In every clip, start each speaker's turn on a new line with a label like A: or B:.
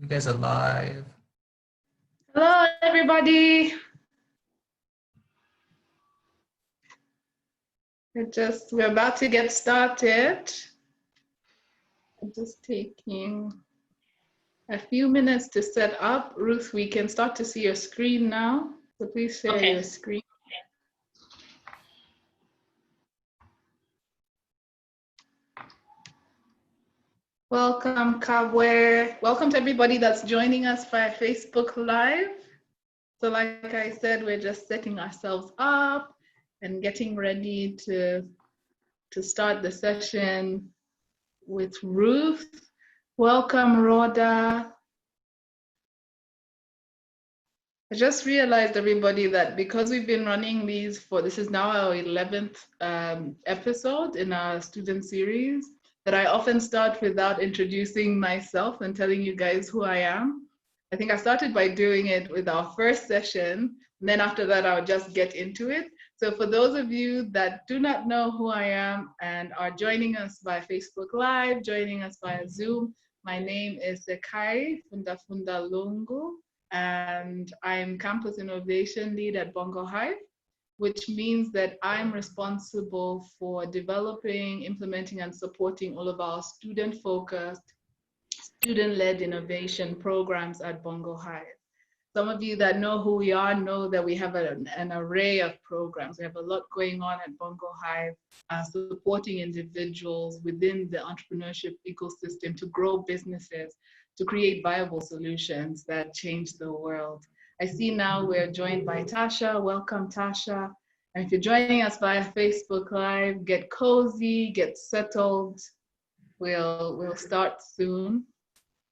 A: You guys are live.
B: Hello, everybody. We're about to get started. I'm just taking a few minutes to set up. Ruth, we can start to see your screen now. So please share your screen. Welcome, Kabwe. Welcome to everybody that's joining us via Facebook Live. So like I said, we're just setting ourselves up and getting ready to start the session with Ruth. Welcome, Rhoda. I just realized, everybody, that because we've been running these this is now our 11th episode in our student series, that I often start without introducing myself and telling you guys who I am. I think I started by doing it with our first session, and then after that, I'll just get into it. So for those of you that do not know who I am and are joining us by Facebook Live, joining us via Zoom, my name is Sekai Fundafunda Lungu, and I'm Campus Innovation Lead at Bongo Hive, which means that I'm responsible for developing, implementing, and supporting all of our student-focused, student-led innovation programs at Bongo Hive. Some of you that know who we are know that we have an array of programs. We have a lot going on at Bongo Hive, supporting individuals within the entrepreneurship ecosystem to grow businesses, to create viable solutions that change the world. I see now we're joined by Tasha. Welcome, Tasha. And if you're joining us via Facebook Live, get cozy, get settled. We'll start soon.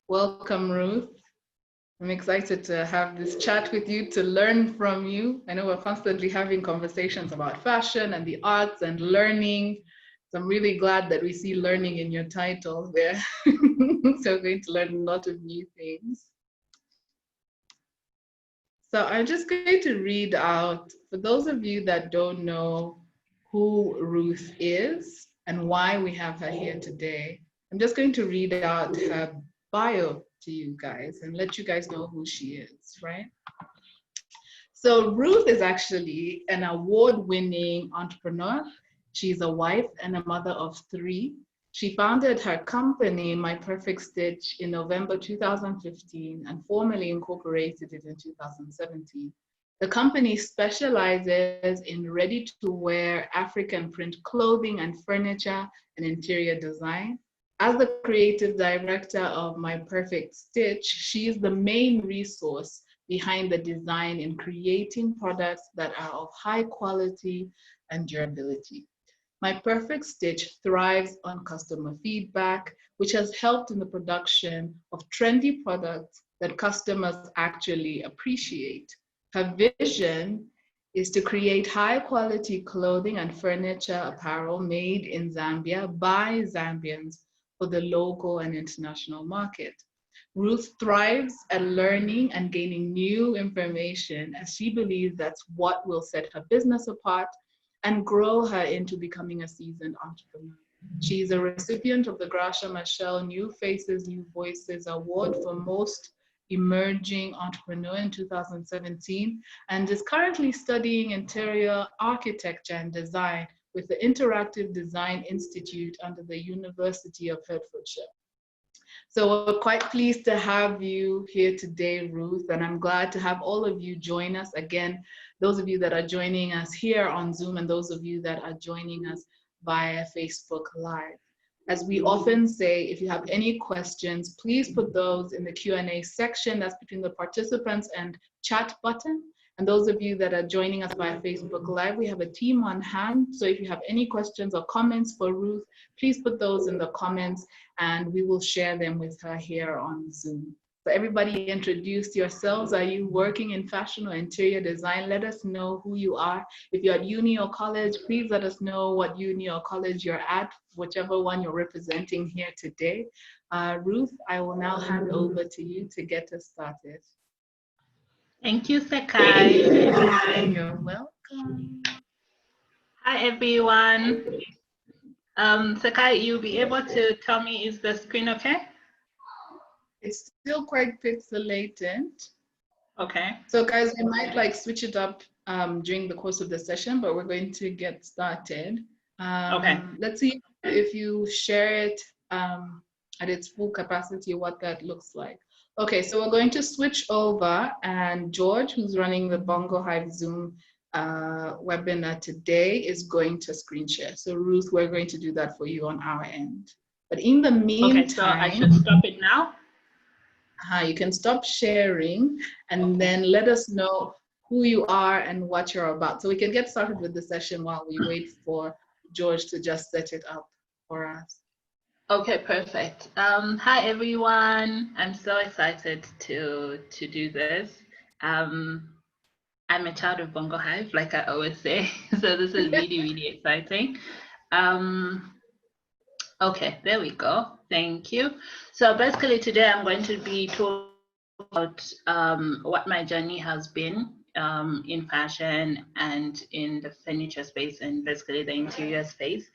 B: Welcome, Ruth. I'm excited to have this chat with you, to learn from you. I know we're constantly having conversations about fashion and the arts and learning. So I'm really glad that we see learning in your title there. So we're going to learn a lot of new things. So I'm just going to read out, for those of you that don't know who Ruth is and why we have her here today, I'm just going to read out her bio to you guys and let you guys know who she is, right? So Ruth is actually an award-winning entrepreneur. She's a wife and a mother of 3. She founded her company, My Perfect Stitch, in November 2015 and formally incorporated it in 2017. The company specializes in ready-to-wear African print clothing and furniture and interior design. As the creative director of My Perfect Stitch, she is the main resource behind the design in creating products that are of high quality and durability. My Perfect Stitch thrives on customer feedback, which has helped in the production of trendy products that customers actually appreciate. Her vision is to create high quality clothing and furniture apparel made in Zambia by Zambians for the local and international market. Ruth thrives at learning and gaining new information, as she believes that's what will set her business apart and grow her into becoming a seasoned entrepreneur. She's a recipient of the Gracia Machel New Faces, New Voices Award for Most Emerging Entrepreneur in 2017 and is currently studying interior architecture and design with the Interactive Design Institute under the University of Hertfordshire. So we're quite pleased to have you here today, Ruth, and I'm glad to have all of you join us again, those of you that are joining us here on Zoom and those of you that are joining us via Facebook Live. As we often say, if you have any questions, please put those in the Q&A section that's between the participants and chat button. And those of you that are joining us via Facebook Live, we have a team on hand. So if you have any questions or comments for Ruth, please put those in the comments and we will share them with her here on Zoom. So everybody introduce yourselves. Are you working in fashion or interior design? Let us know who you are. If you're at uni or college, please let us know what uni or college you're at, whichever one you're representing here today. Ruth, I will now hand over to you to get us started.
C: Thank you, Sekai.
B: You're welcome.
C: Hi, everyone. Sekai, you'll be able to tell me, is the screen okay?
B: It's still quite pixelated.
C: Okay.
B: So guys, we might like switch it up during the course of the session, but we're going to get started.
C: Okay.
B: Let's see if you share it at its full capacity, what that looks like. Okay, so we're going to switch over, and George, who's running the Bongo Hive Zoom webinar today, is going to screen share. So Ruth, we're going to do that for you on our end. But in the meantime,
C: Okay, so I should stop it now?
B: you can stop sharing and then let us know who you are and what you're about. So we can get started with the session while we wait for George to just set it up for us.
C: Okay, perfect. Hi everyone. I'm so excited to do this. I'm a child of Bongo Hive, like I always say. So this is really, really exciting. Okay, there we go. Thank you. So basically today I'm going to be talking about what my journey has been in fashion and in the furniture space and basically the interior space.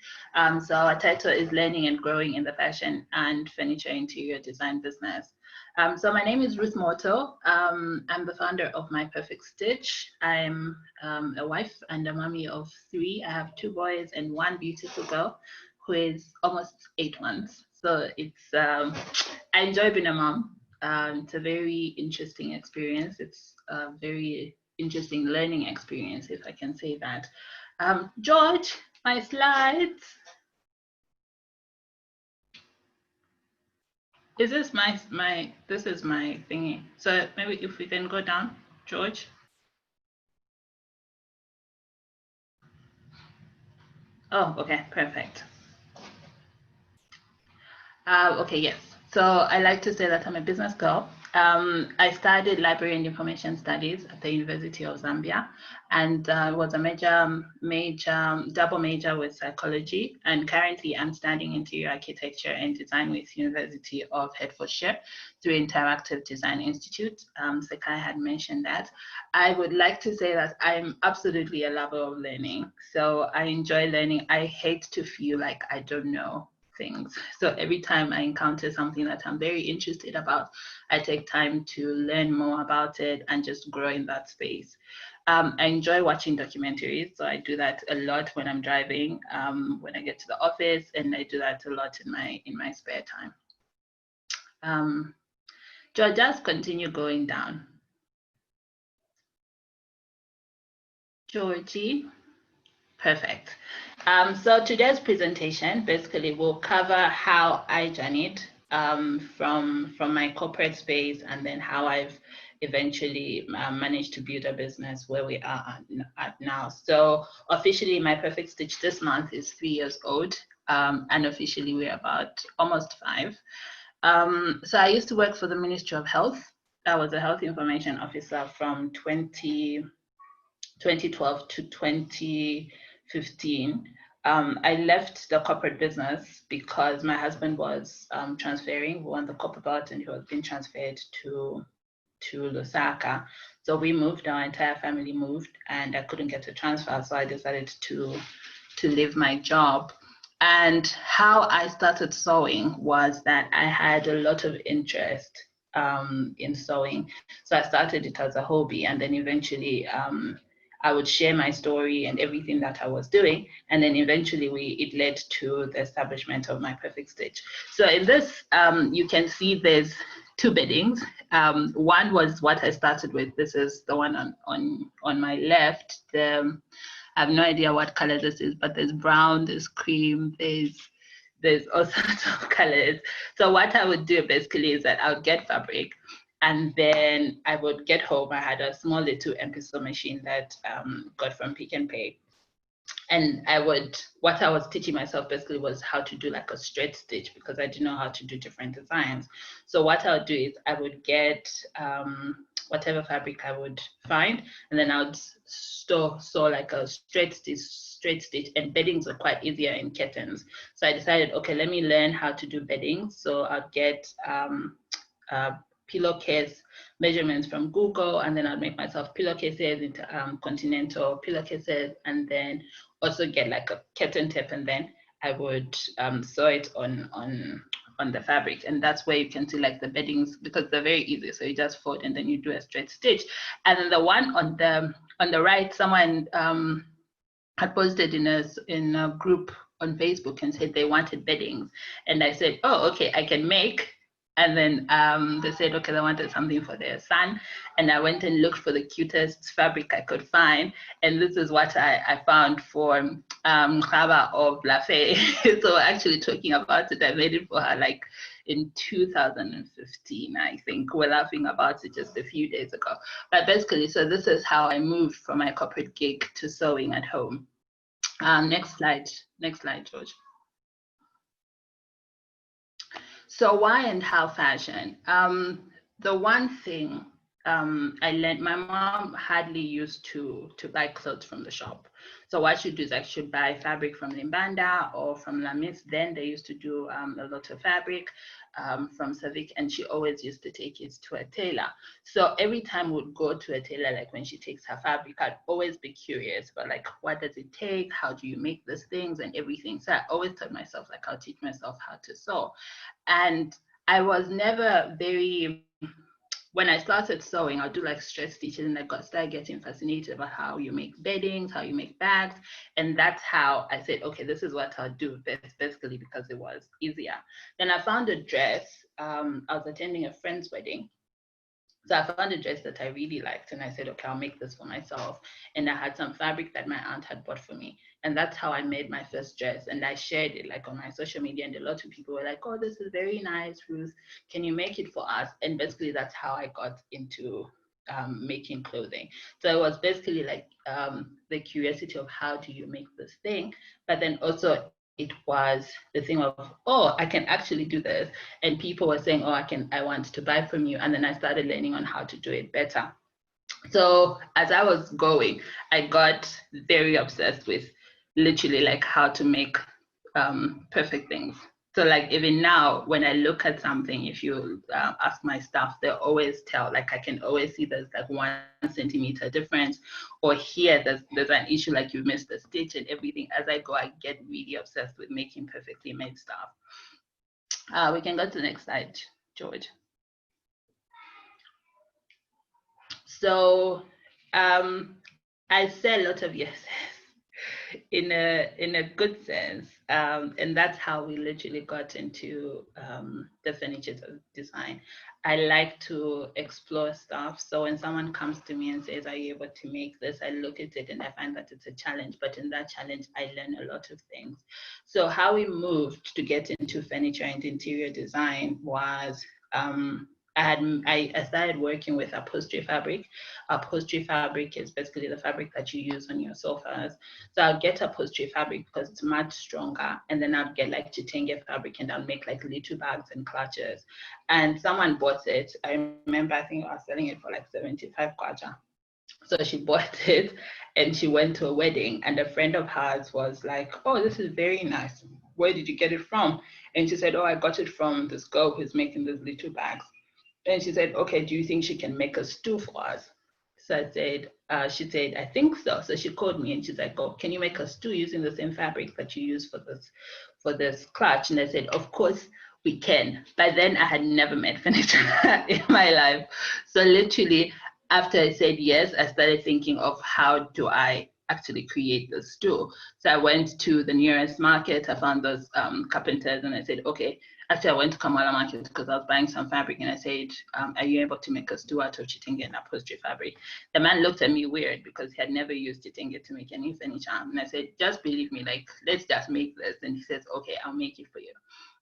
C: So our title is Learning and Growing in the Fashion and Furniture Interior Design Business. So my name is Ruth Mooto. I'm the founder of My Perfect Stitch. I'm a wife and a mommy of 3. I have 2 boys and 1 beautiful girl who is almost 8 months. So it's I enjoy being a mom. It's a very interesting experience. It's a very interesting learning experience, if I can say that. George, my slides. Is this this is my thingy. So maybe if we can go down, George. Oh, okay, perfect. Okay, yes. So I like to say that I'm a business girl. I studied library and information studies at the University of Zambia, and was a double major with psychology. And currently, I'm studying interior architecture and design with University of Hertfordshire through Interactive Design Institute. Sekai had mentioned that. I would like to say that I'm absolutely a lover of learning. So I enjoy learning. I hate to feel like I don't know things. So every time I encounter something that I'm very interested about, I take time to learn more about it and just grow in that space. I enjoy watching documentaries, so I do that a lot when I'm driving, when I get to the office, and I do that a lot in my spare time. Just continue going down. Georgie. Perfect. So today's presentation basically will cover how I journeyed from my corporate space and then how I've eventually managed to build a business where we are at now. So officially, My Perfect Stitch this month is 3 years old, and officially we're about almost 5. So I used to work for the Ministry of Health. I was a health information officer from 2012 to 2015. I left the corporate business because my husband was transferring. We won the copper belt and he was being transferred to Lusaka. So we moved, our entire family moved, and I couldn't get a transfer. So I decided to leave my job. And how I started sewing was that I had a lot of interest in sewing. So I started it as a hobby, and then eventually I would share my story and everything that I was doing. And then eventually it led to the establishment of My Perfect Stitch. So in this, you can see there's 2 beddings. One was what I started with. This is the one on my left. I have no idea what color this is, but there's brown, there's cream, there's all sorts of colors. So what I would do basically is that I would get fabric, and then I would get home. I had a small little episode machine that got from Pick and Pay. And what I was teaching myself basically was how to do like a straight stitch, because I didn't know how to do different designs. So what I would do is I would get whatever fabric I would find, and then I would sew like a straight stitch, and beddings were quite easier in curtains. So I decided, okay, let me learn how to do beddings. So I'd get pillowcase measurements from Google, and then I'd make myself pillowcases into continental pillowcases, and then also get like a curtain tape, and then I would sew it on the fabric, and that's where you can see like the beddings, because they're very easy. So you just fold and then you do a straight stitch. And then the one on the right, someone had posted in a group on Facebook and said they wanted beddings, and I said, oh, okay, I can make. And then they said, okay, they wanted something for their son, and I went and looked for the cutest fabric I could find, and this is what I found for Khaba of Lafe. So actually talking about it, I made it for her like in 2015, I think. We're laughing about it just a few days ago. But basically, so this is how I moved from my corporate gig to sewing at home. Next slide, George. So why and how fashion? The one thing I learned, my mom hardly used to buy clothes from the shop. So what she'd do is I should buy fabric from Limbanda or from Lamis. Then they used to do a lot of fabric from Savik, and she always used to take it to a tailor. So every time we'd go to a tailor, like when she takes her fabric, I'd always be curious about like, what does it take? How do you make these things and everything? So I always told myself, like, I'll teach myself how to sew. And I was never very, when I started sewing, I'll do like stretch stitches, and I started getting fascinated about how you make beddings, how you make bags. And that's how I said, okay, this is what I'll do, basically, because it was easier. Then I found a dress. I was attending a friend's wedding. So I found a dress that I really liked, and I said, okay, I'll make this for myself. And I had some fabric that my aunt had bought for me. And that's how I made my first dress. And I shared it like on my social media, and a lot of people were like, oh, this is very nice, Ruth. Can you make it for us? And basically that's how I got into making clothing. So it was basically like the curiosity of how do you make this thing, but then also it was the thing of, oh, I can actually do this. And people were saying, oh, I want to buy from you. And then I started learning on how to do it better. So as I was going, I got very obsessed with literally like how to make perfect things. So like even now, when I look at something, if you ask my staff, they always tell, like I can always see there's like 1 centimeter difference, or here there's an issue, like you missed a stitch and everything. As I go, I get really obsessed with making perfectly made stuff. We can go to the next slide, George. So I say a lot of yeses in a good sense, and that's how we literally got into the furniture design. I like to explore stuff. So when someone comes to me and says, are you able to make this? I look at it and I find that it's a challenge, but in that challenge, I learn a lot of things. So how we moved to get into furniture and interior design was, I started working with upholstery fabric. Upholstery fabric is basically the fabric that you use on your sofas. So I'll get upholstery fabric because it's much stronger, and then I'll get like chitenge fabric, and I'll make like little bags and clutches. And someone bought it. I remember, I think I was selling it for like 75 kwacha. So she bought it and she went to a wedding, and a friend of hers was like, oh, this is very nice. Where did you get it from? And she said, oh, I got it from this girl who's making these little bags. And she said, okay, do you think she can make a stew for us? So I said, she said, I think so. So she called me and she's like, oh, can you make a stew using the same fabric that you use for this clutch? And I said, of course we can. By then I had never made furniture in my life. So literally after I said yes, I started thinking of how do I actually create the stew. So I went to the nearest market. I found those carpenters and I said, okay, actually, I went to Kamala Market because I was buying some fabric, and I said, are you able to make a stew out of chitenge and upholstery fabric? The man looked at me weird because he had never used chitenge to make any furniture. And I said, just believe me, like, let's just make this. And he says, okay, I'll make it for you.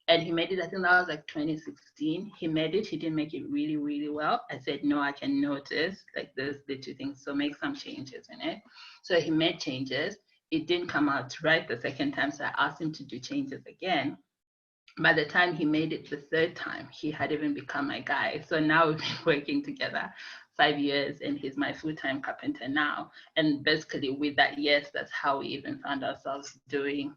C: And he made it, I think that was like 2016. He made it, he didn't make it really, really well. I said, no, I can notice like there's the two things, so make some changes in it. So he made changes. It didn't come out right the second time, so I asked him to do changes again. By the time he made it the third time, he had even become my guy. So now we've been working together 5 years, and he's my full-time carpenter now. And basically with that, yes, that's how we even found ourselves doing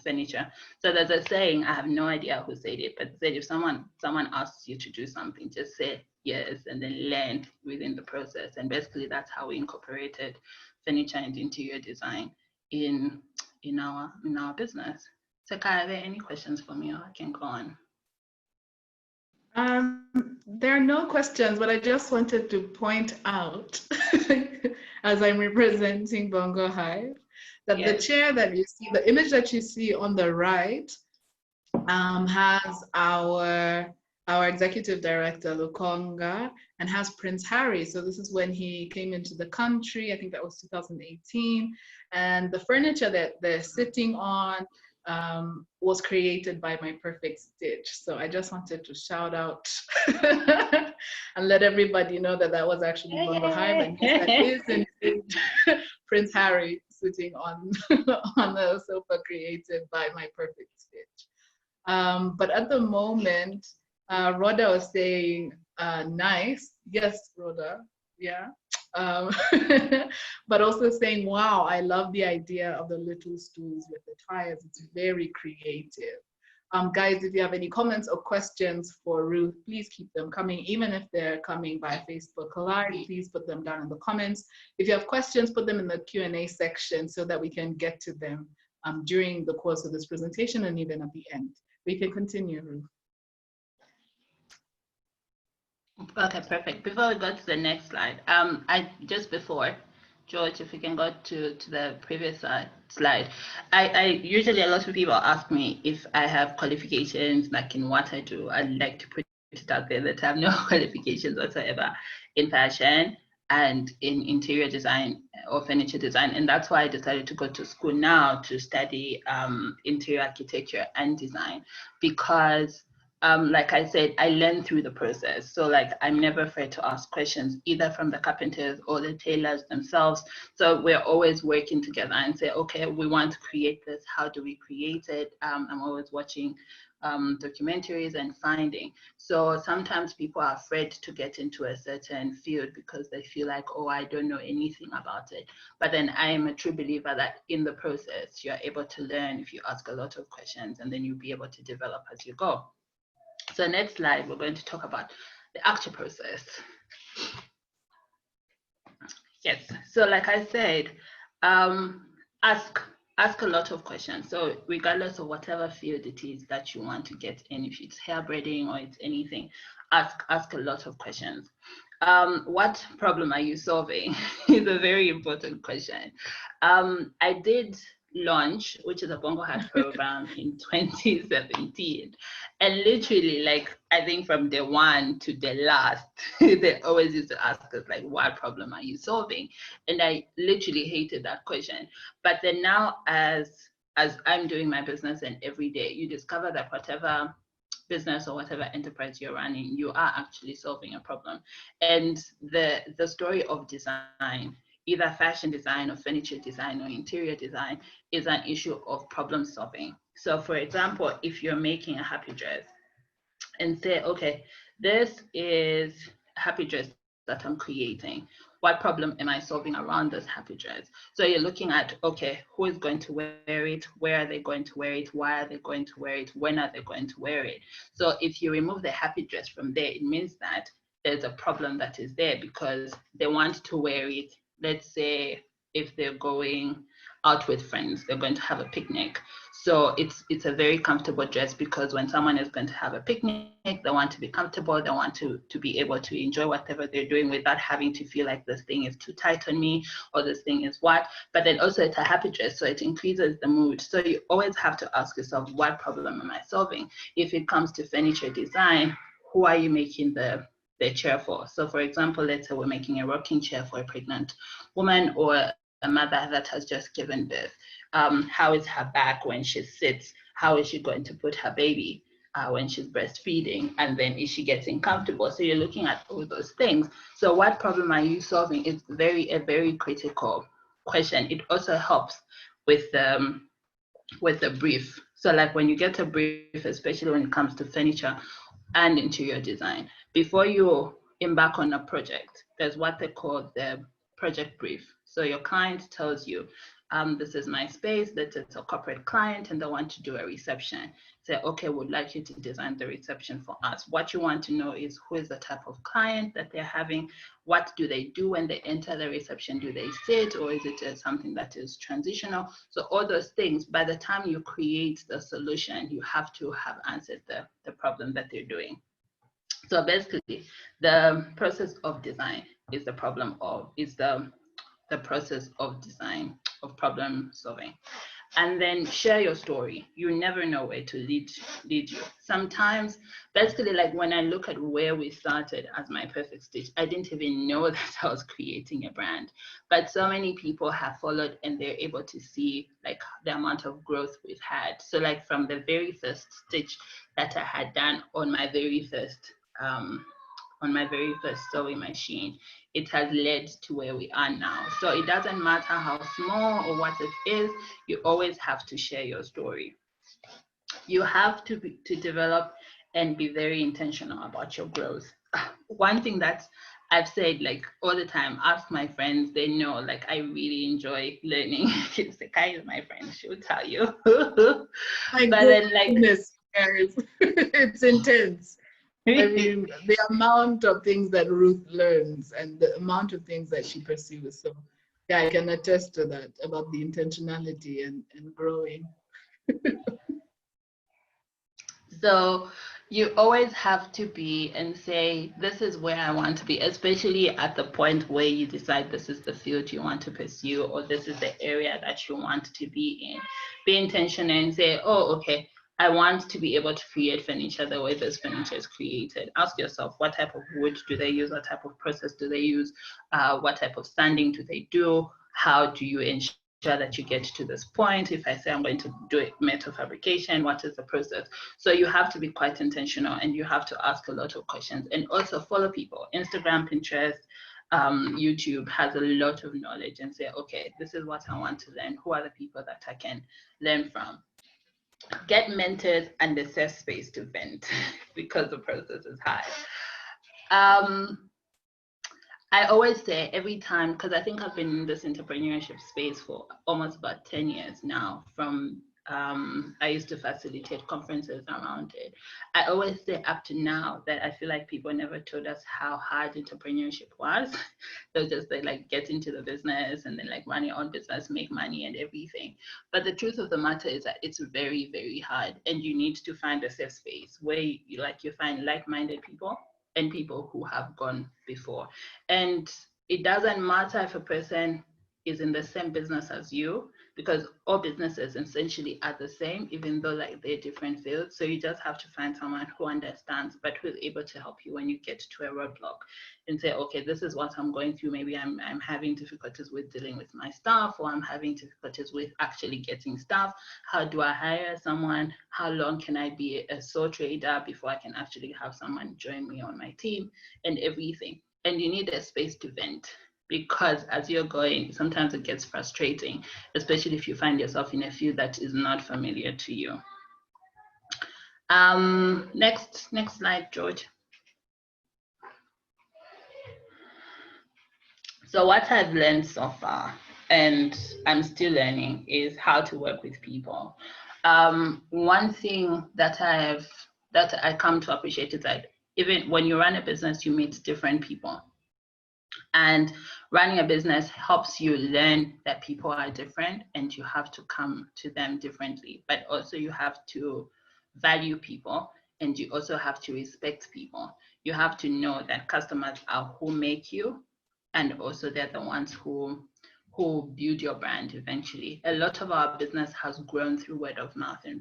C: furniture. So there's a saying, I have no idea who said it, but said if someone asks you to do something, just say yes and then learn within the process. And basically that's how we incorporated furniture and interior design in our business. So Kai, are there any questions for me, or I can go on?
B: There are no questions, but I just wanted to point out, as I'm representing Bongo Hive, that the
C: Yes.
B: chair that you see, the image that you see on the right, has our executive director Lukonga and has Prince Harry. So this is when he came into the country. I think that was 2018, and the furniture that they're sitting on was created by My Perfect Stitch. So I just wanted to shout out and let everybody know that that was actually Bongo Hive, and yes, that is indeed Prince Harry sitting on on the sofa created by My Perfect Stitch. But at the moment, Rhoda was saying, nice. Yes, Rhoda. Yeah. Um, but also saying, wow, I love the idea of the little stools with the tires. It's very creative. Guys, if you have any comments or questions for Ruth, please keep them coming. Even if they're coming by Facebook Live, please put them down in the comments. If you have questions, put them in the Q&A section so that we can get to them during the course of this presentation and even at the end. We can continue, Ruth.
C: Okay, perfect. Before we go to the next slide, I just before, George, if we can go to the previous slide. I usually, a lot of people ask me if I have qualifications like in what I do. I'd like to put it out there that I have no qualifications whatsoever in fashion and in interior design or furniture design, and that's why I decided to go to school now to study interior architecture and design, because like I said, I learn through the process. So like, I'm never afraid to ask questions, either from the carpenters or the tailors themselves. So we're always working together and say, okay, we want to create this. How do we create it? I'm always watching documentaries and finding. So sometimes people are afraid to get into a certain field because they feel like, oh, I don't know anything about it. But then I am a true believer that in the process, you're able to learn if you ask a lot of questions, and then you'll be able to develop as you go. So next slide, we're going to talk about the actual process. Yes, so like I said, ask a lot of questions. So regardless of whatever field it is that you want to get in, if it's hair braiding or it's anything, ask a lot of questions. What problem are you solving is a very important question. I did launch, which is a Bongo Hat program in 2017. And literally, like, I think from day one to the last, they always used to ask us, like, what problem are you solving? And I literally hated that question. But then now, as I'm doing my business, and every day you discover that whatever business or whatever enterprise you're running, you are actually solving a problem. And the story of design, either fashion design or furniture design or interior design, is an issue of problem solving. So for example, if you're making a happy dress and say, okay, this is a happy dress that I'm creating. What problem am I solving around this happy dress? So you're looking at, okay, who is going to wear it? Where are they going to wear it? Why are they going to wear it? When are they going to wear it? So if you remove the happy dress from there, it means that there's a problem that is there because they want to wear it. Let's say if they're going out with friends, they're going to have a picnic. So it's a very comfortable dress because when someone is going to have a picnic, they want to be comfortable, they want to be able to enjoy whatever they're doing without having to feel like this thing is too tight on me or this thing is what. But then also it's a happy dress, so it increases the mood. So you always have to ask yourself, what problem am I solving? If it comes to furniture design, who are you making the chair for? So for example, let's say we're making a rocking chair for a pregnant woman or a mother that has just given birth. How is her back when she sits? How is she going to put her baby when she's breastfeeding? And then is she getting comfortable? So you're looking at all those things. So what problem are you solving is a very critical question. It also helps with the brief. So like when you get a brief, especially when it comes to furniture and interior design, before you embark on a project, there's what they call the project brief. So your client tells you, this is my space, that it's a corporate client and they want to do a reception. Say, okay, we'd like you to design the reception for us. What you want to know is who is the type of client that they're having, what do they do when they enter the reception? Do they sit, or is it something that is transitional? So all those things, by the time you create the solution, you have to have answered the problem that they're doing. So basically, the process of design is the process of design, of problem solving. And then share your story. You never know where to lead you. Sometimes, basically, like when I look at where we started as My Perfect Stitch, I didn't even know that I was creating a brand. But so many people have followed and they're able to see like the amount of growth we've had. So like from the very first stitch that I had done on my very first sewing machine, it has led to where we are now. So it doesn't matter how small or what it is, you always have to share your story. You have to develop and be very intentional about your growth. One thing that I've said like all the time, ask my friends, they know like I really enjoy learning. It's the kind of my friend, she'll tell you.
B: My
C: But then like
B: goodness, guys, it's intense. I mean, the amount of things that Ruth learns and the amount of things that she pursues. So, yeah, I can attest to that about the intentionality and growing.
C: So you always have to be and say, this is where I want to be, especially at the point where you decide this is the field you want to pursue or this is the area that you want to be in. Be intentional and say, oh, okay, I want to be able to create furniture the way this furniture is created. Ask yourself, what type of wood do they use? What type of process do they use? What type of sanding do they do? How do you ensure that you get to this point? If I say I'm going to do it metal fabrication, what is the process? So you have to be quite intentional and you have to ask a lot of questions and also follow people. Instagram, Pinterest, YouTube has a lot of knowledge and say, okay, this is what I want to learn. Who are the people that I can learn from? Get mentors and a safe space to vent because the process is hard. I always say every time, because I think I've been in this entrepreneurship space for almost about 10 years now, from I used to facilitate conferences around it. I always say up to now that I feel like people never told us how hard entrepreneurship was. They'll just say like get into the business and then like run your own business, make money and everything. But the truth of the matter is that it's very, very hard and you need to find a safe space where you find like-minded people and people who have gone before. And it doesn't matter if a person is in the same business as you, because all businesses essentially are the same, even though like they're different fields. So you just have to find someone who understands, but who's able to help you when you get to a roadblock and say, okay, this is what I'm going through. Maybe I'm having difficulties with dealing with my staff, or I'm having difficulties with actually getting staff. How do I hire someone? How long can I be a sole trader before I can actually have someone join me on my team and everything? And you need a space to vent, because as you're going, sometimes it gets frustrating, especially if you find yourself in a field that is not familiar to you. Next slide, George. So what I've learned so far, and I'm still learning, is how to work with people. One thing that I come to appreciate is that even when you run a business, you meet different people. And running a business helps you learn that people are different and you have to come to them differently. But also you have to value people and you also have to respect people. You have to know that customers are who make you, and also they're the ones who build your brand eventually. A lot of our business has grown through word of mouth and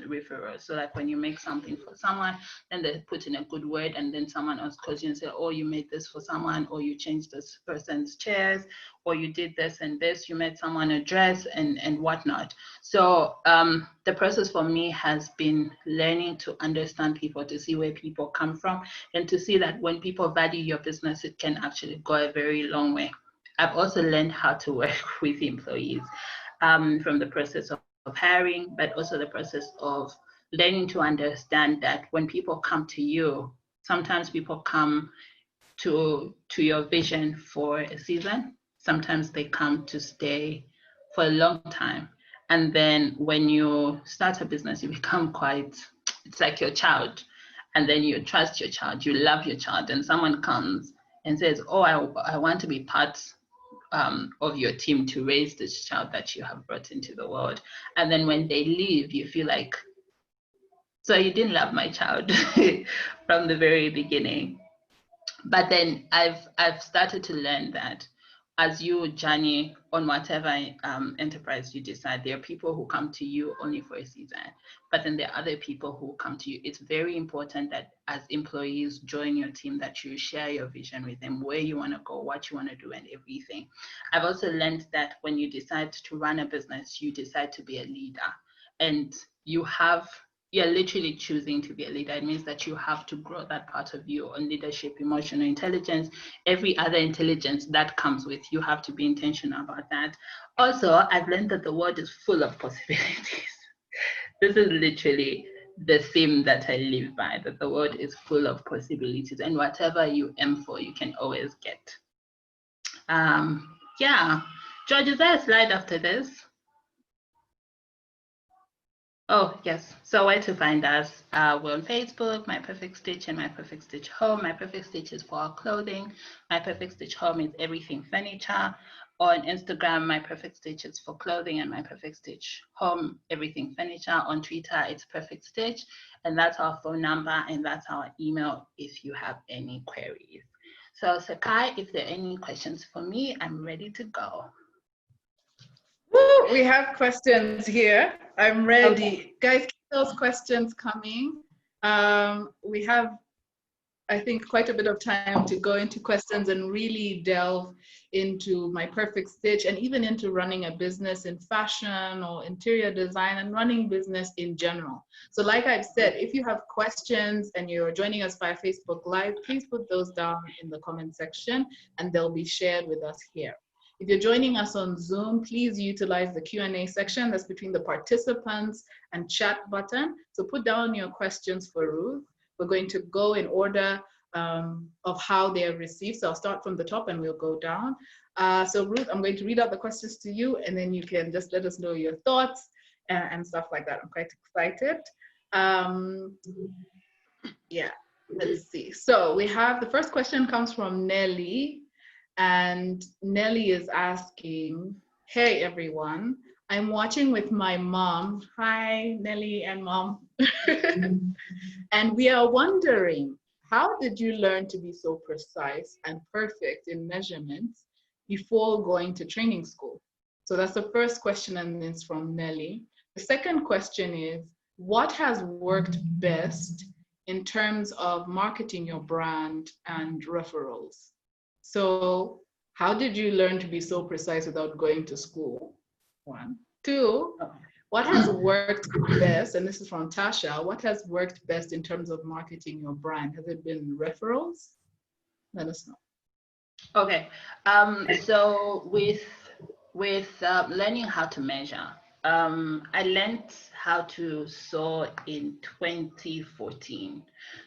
C: referrals. So like when you make something for someone, then they put in a good word and then someone else calls you and say, oh, you made this for someone, or you changed this person's chairs, or you did this and this, you made someone a dress and whatnot. So the process for me has been learning to understand people, to see where people come from, and to see that when people value your business, it can actually go a very long way. I've also learned how to work with employees from the process of hiring, but also the process of learning to understand that when people come to you, sometimes people come to your vision for a season. Sometimes they come to stay for a long time. And then when you start a business, you become it's like your child. And then you trust your child, you love your child, and someone comes and says, oh, I want to be part of your team to raise this child that you have brought into the world. And then when they leave, you feel like So you didn't love my child from the very beginning. But then I've started to learn that as you journey on whatever enterprise you decide, there are people who come to you only for a season, but then there are other people who come to you. It's very important that as employees join your team, that you share your vision with them, where you want to go, what you want to do, and everything. I've also learned that when you decide to run a business, you decide to be a leader, and you're literally choosing to be a leader. It means that you have to grow that part of you on leadership, emotional intelligence, every other intelligence that comes with. You have to be intentional about that. Also, I've learned that the world is full of possibilities. This is literally the theme that I live by, that the world is full of possibilities, and whatever you aim for, you can always get. Yeah. George, is there a slide after this? Oh, yes. So where to find us? We're on Facebook, My Perfect Stitch and My Perfect Stitch Home. My Perfect Stitch is for our clothing. My Perfect Stitch Home is everything furniture. On Instagram, My Perfect Stitch is for clothing, and My Perfect Stitch Home, everything furniture. On Twitter, it's Perfect Stitch. And that's our phone number, and that's our email if you have any queries. So Sakai, if there are any questions for me, I'm ready to go.
B: Woo, we have questions here. I'm ready.
C: Okay.
B: Guys, keep those questions coming. We have, I think, quite a bit of time to go into questions and really delve into My Perfect Stitch and even into running a business in fashion or interior design and running business in general. So like I've said, if you have questions and you're joining us via Facebook Live, please put those down in the comment section and they'll be shared with us here. If you're joining us on Zoom, please utilize the Q&A section that's between the participants and chat button. So put down your questions for Ruth. We're going to go in order of how they are received. So I'll start from the top and we'll go down. So Ruth, I'm going to read out the questions to you and then you can just let us know your thoughts and stuff like that. I'm quite excited. Yeah, let's see. So we have, the first question comes from Nelly. And Nelly is asking, hey everyone, I'm watching with my mom. Hi, Nelly and mom. And we are wondering, how did you learn to be so precise and perfect in measurements before going to training school? So that's the first question, and it's from Nelly. The second question is, what has worked best in terms of marketing your brand and referrals? So how did you learn to be so precise without going to school? One. Two, what has worked best, and this is from Tasha, what has worked best in terms of marketing your brand? Has it been referrals? Let us know.
C: Okay. So with learning how to measure, I learned how to sew in 2014.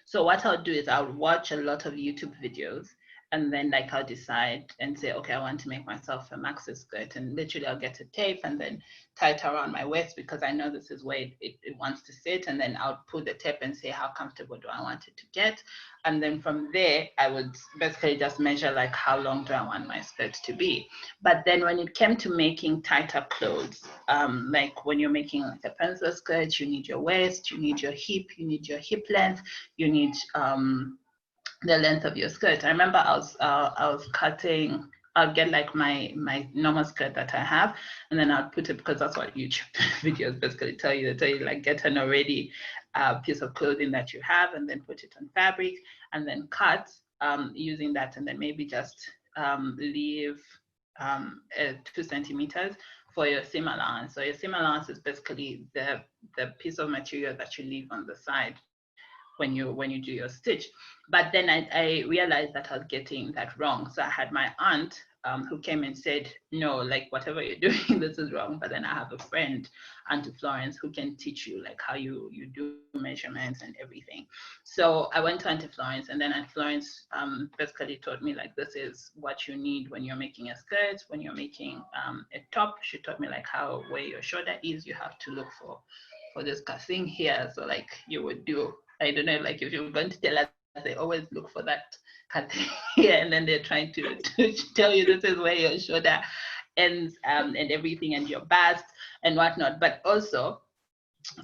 C: So what I'll do is I'll watch a lot of YouTube videos, and then like I'll decide and say, okay, I want to make myself a maxi skirt, and literally I'll get a tape and then tie it around my waist because I know this is where it wants to sit, and then I'll put the tape and say how comfortable do I want it to get, and then from there I would basically just measure like how long do I want my skirt to be. But then when it came to making tighter clothes, like when you're making like a pencil skirt, you need your waist, you need your hip length, you need the length of your skirt. I remember I was cutting. I'll get like my normal skirt that I have, and then I'll put it, because that's what YouTube videos basically tell you. They tell you like get an already piece of clothing that you have, and then put it on fabric, and then cut using that, and then maybe just leave 2 centimeters for your seam allowance. So your seam allowance is basically the piece of material that you leave on the side when you do your stitch. But then I realized that I was getting that wrong. So I had my aunt who came and said, no, like whatever you're doing, this is wrong. But then I have a friend, Auntie Florence, who can teach you like how you do measurements and everything. So I went to Auntie Florence, and then Auntie Florence basically taught me like, this is what you need when you're making a skirt, when you're making a top. She taught me like where your shoulder is, you have to look for this thing here. So like you would do, I don't know, like if you're going to tell us, they always look for that thing here, and then they're trying to tell you this is where your shoulder ends and everything, and your bust and whatnot. But also,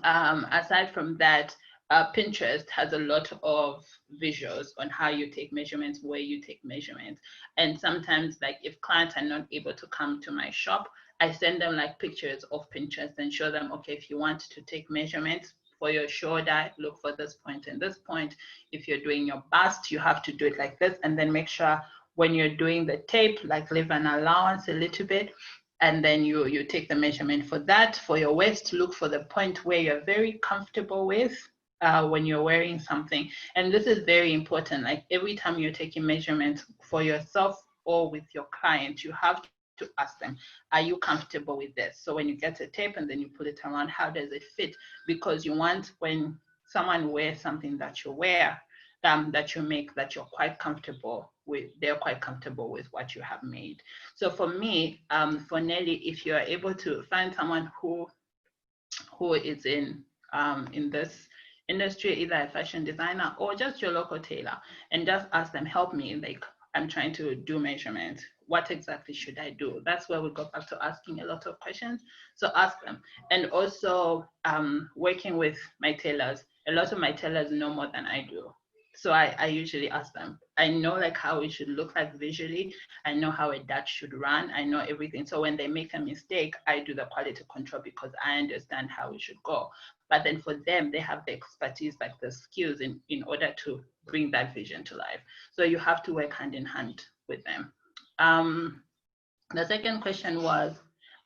C: aside from that, Pinterest has a lot of visuals on how you take measurements, where you take measurements. And sometimes, like, if clients are not able to come to my shop, I send them like pictures of Pinterest and show them, okay, if you want to take measurements for your shoulder, look for this point and this point. If you're doing your bust, you have to do it like this. And then make sure when you're doing the tape, like leave an allowance a little bit. And then you take the measurement for that. For your waist, look for the point where you're very comfortable with when you're wearing something. And this is very important. Like every time you're taking measurements for yourself or with your client, you have to ask them, are you comfortable with this? So when you get a tape and then you put it around, how does it fit? Because you want, when someone wears something that you wear, that you make, that you're quite comfortable with, they're quite comfortable with what you have made. So for me, for Nelly, if you're able to find someone who is in this industry, either a fashion designer or just your local tailor, and just ask them, help me, like I'm trying to do measurements. What exactly should I do? That's where we go back to asking a lot of questions. So ask them. And also working with my tailors, a lot of my tailors know more than I do. So I usually ask them. I know like how it should look like visually. I know how a dart should run. I know everything. So when they make a mistake, I do the quality control because I understand how it should go. But then for them, they have the expertise, like the skills in order to bring that vision to life. So you have to work hand in hand with them. The second question was,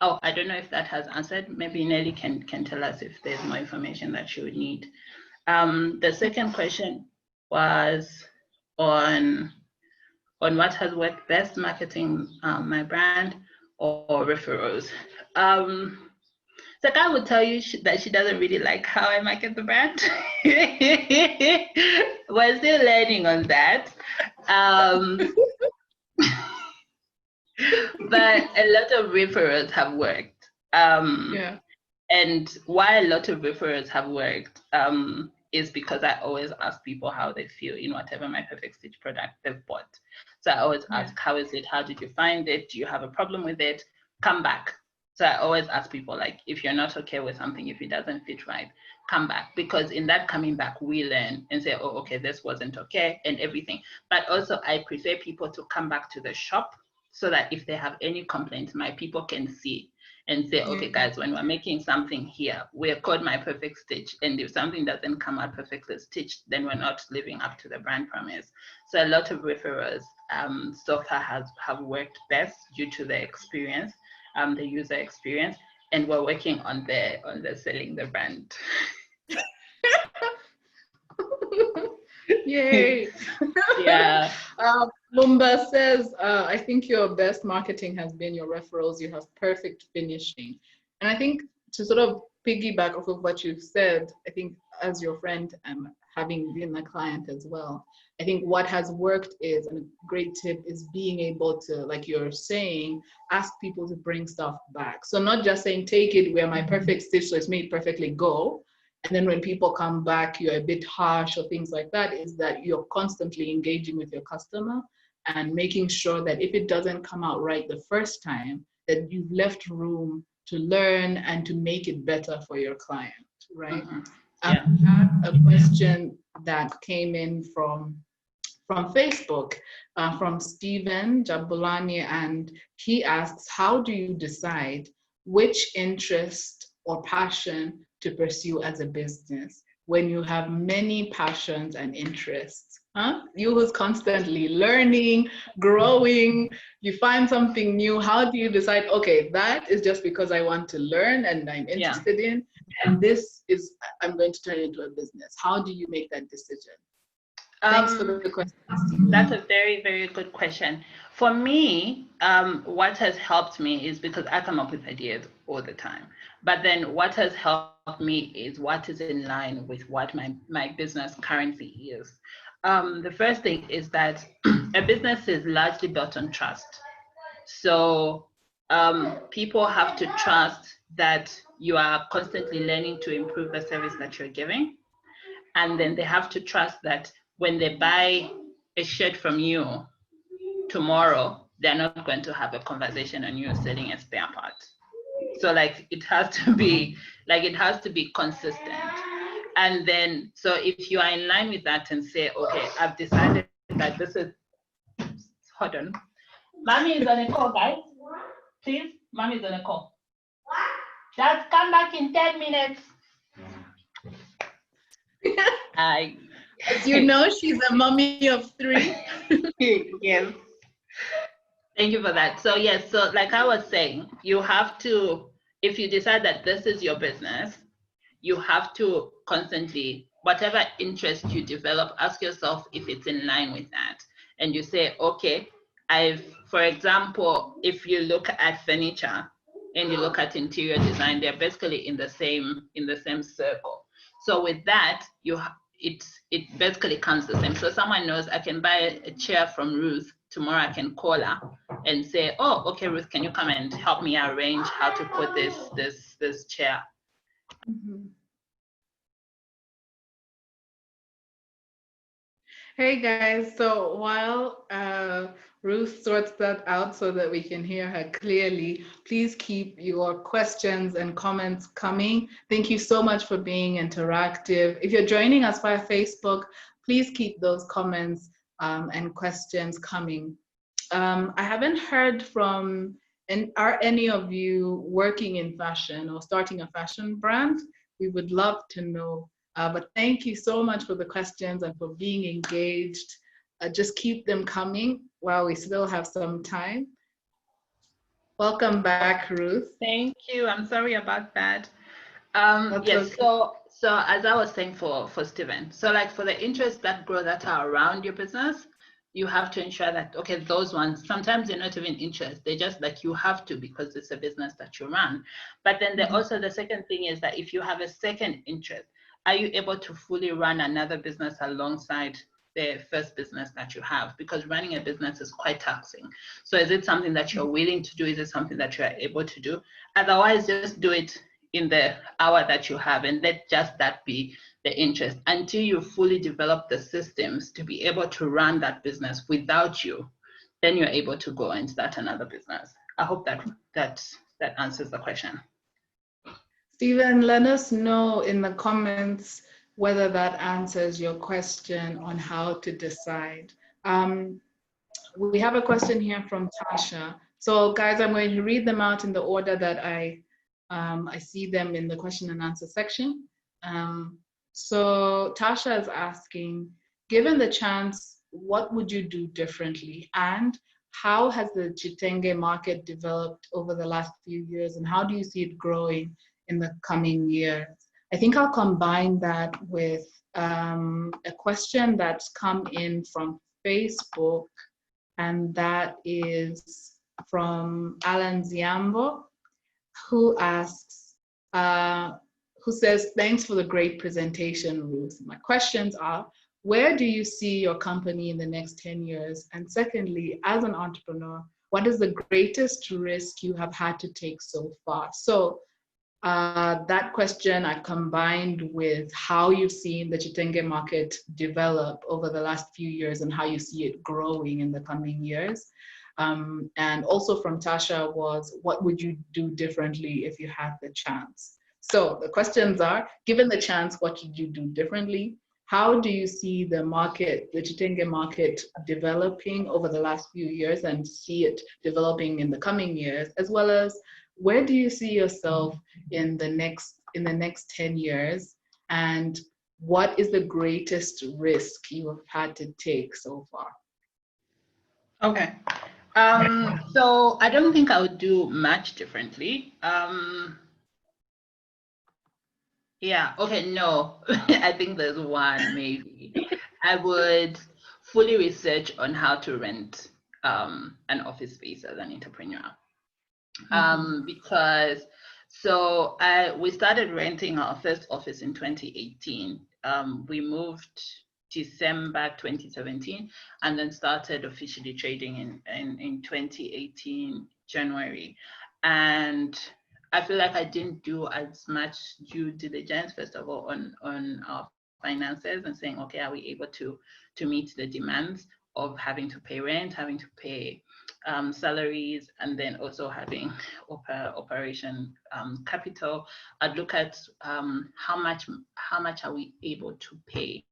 C: oh, I don't know if that has answered. Maybe Nelly can tell us if there's more information that she would need. The second question was on what has worked best, marketing my brand or referrals. So I would tell you that she doesn't really like how I market the brand. We're still learning on that. But a lot of referrals have worked.
B: Yeah.
C: And why a lot of referrals have worked is because I always ask people how they feel in whatever my Perfect Stitch product they've bought. So I always ask, how is it? How did you find it? Do you have a problem with it? Come back. So I always ask people, like, if you're not okay with something, if it doesn't fit right, come back. Because in that coming back, we learn and say, oh, okay, this wasn't okay and everything. But also I prefer people to come back to the shop so that if they have any complaints, my people can see and say, okay, guys, when we're making something here, we're called My Perfect Stitch. And if something doesn't come out perfectly stitched, then we're not living up to the brand promise. So a lot of referrals so far have worked best due to the experience, the user experience, and we're working on the selling the brand.
B: Yay.
C: Yeah.
B: Lumba says, I think your best marketing has been your referrals. You have perfect finishing. And I think to sort of piggyback off of what you've said, I think as your friend and having been a client as well, I think what has worked is, and a great tip is being able to, like you're saying, ask people to bring stuff back. So not just saying, take it, wear my perfect stitch, so it's made perfectly, go. And then when people come back, you're a bit harsh or things like that, is that you're constantly engaging with your customer and making sure that if it doesn't come out right the first time, that you've left room to learn and to make it better for your client, right?
C: Mm-hmm.
B: I had a question that came in from Facebook, from Stephen Jabulani, and he asks, how do you decide which interest or passion to pursue as a business when you have many passions and interests? You who's constantly learning, growing, you find something new. How do you decide, okay, that is just because I want to learn and I'm interested in, and this is, I'm going to turn it into a business. How do you make that decision? Thanks for the question.
C: That's a very, very good question. For me, what has helped me is because I come up with ideas all the time. But then what has helped me is what is in line with what my business currently is. The first thing is that a business is largely built on trust. So people have to trust that you are constantly learning to improve the service that you're giving. And then they have to trust that when they buy a shirt from you tomorrow, they're not going to have a conversation on you selling a spare part. So like it has to be consistent. And then, so if you are in line with that and say, okay, I've decided that this is, hold on. Mommy is on a call, guys. Please, mommy is on a call. Just come back in 10 minutes.
B: As you know, she's a mommy of 3.
C: Yes. Thank you for that. So yes, so like I was saying, you have to, if you decide that this is your business, you have to constantly, whatever interest you develop, ask yourself if it's in line with that. And you say, okay, for example, if you look at furniture and you look at interior design, they're basically in the same circle. So with that, it basically comes the same. So someone knows I can buy a chair from Ruth. Tomorrow I can call her and say, oh, okay, Ruth, can you come and help me arrange how to put this chair?
B: Mm-hmm. Hey guys, so while Ruth sorts that out so that we can hear her clearly, please keep your questions and comments coming. Thank you so much for being interactive. If you're joining us via Facebook, please keep those comments and questions coming. I haven't heard from, are any of you working in fashion or starting a fashion brand? We would love to know. But thank you so much for the questions and for being engaged. Just keep them coming while we still have some time. Welcome back, Ruth.
C: Thank you. I'm sorry about that. Yes, okay. So as I was saying for Stephen, so like for the interests that grow that are around your business, you have to ensure that, okay, those ones, sometimes they're not even interest, they're just like you have to because it's a business that you run. But then also the second thing is that if you have a second interest, are you able to fully run another business alongside the first business that you have? Because running a business is quite taxing. So is it something that you're willing to do? Is it something that you're able to do? Otherwise, just do it in the hour that you have and let just that be the interest until you fully develop the systems to be able to run that business without you. Then you're able to go and start another business. I hope that answers the question.
B: Stephen, let us know in the comments whether that answers your question on how to decide. We have a question here from Tasha. So guys, I'm going to read them out in the order that I see them in the question and answer section. So Tasha is asking, given the chance, what would you do differently? And how has the Chitenge market developed over the last few years? And how do you see it growing in the coming years? I think I'll combine that with a question that's come in from Facebook, and that is from Alan Ziambo, who asks, who says, thanks for the great presentation, Ruth. My questions are, where do you see your company in the next 10 years? And secondly, as an entrepreneur, what is the greatest risk you have had to take so far? So that question I combined with how you've seen the Chitenge market develop over the last few years and how you see it growing in the coming years. And also from Tasha was, what would you do differently if you had the chance? So the questions are, given the chance, what should you do differently? How do you see the market, the Chitenge market developing over the last few years and see it developing in the coming years, as well as where do you see yourself in the next 10 years? And what is the greatest risk you have had to take so far?
C: Okay. So I don't think I would do much differently. Yeah, okay, no. I think there's one maybe. I would fully research on how to rent an office space as an entrepreneur. Because so we started renting our first office in 2018. We moved December 2017 and then started officially trading in 2018 January. And I feel like I didn't do as much due diligence, first of all, on our finances and saying, okay, are we able to meet the demands of having to pay rent, having to pay salaries, and then also having operation capital. I'd look at how much are we able to pay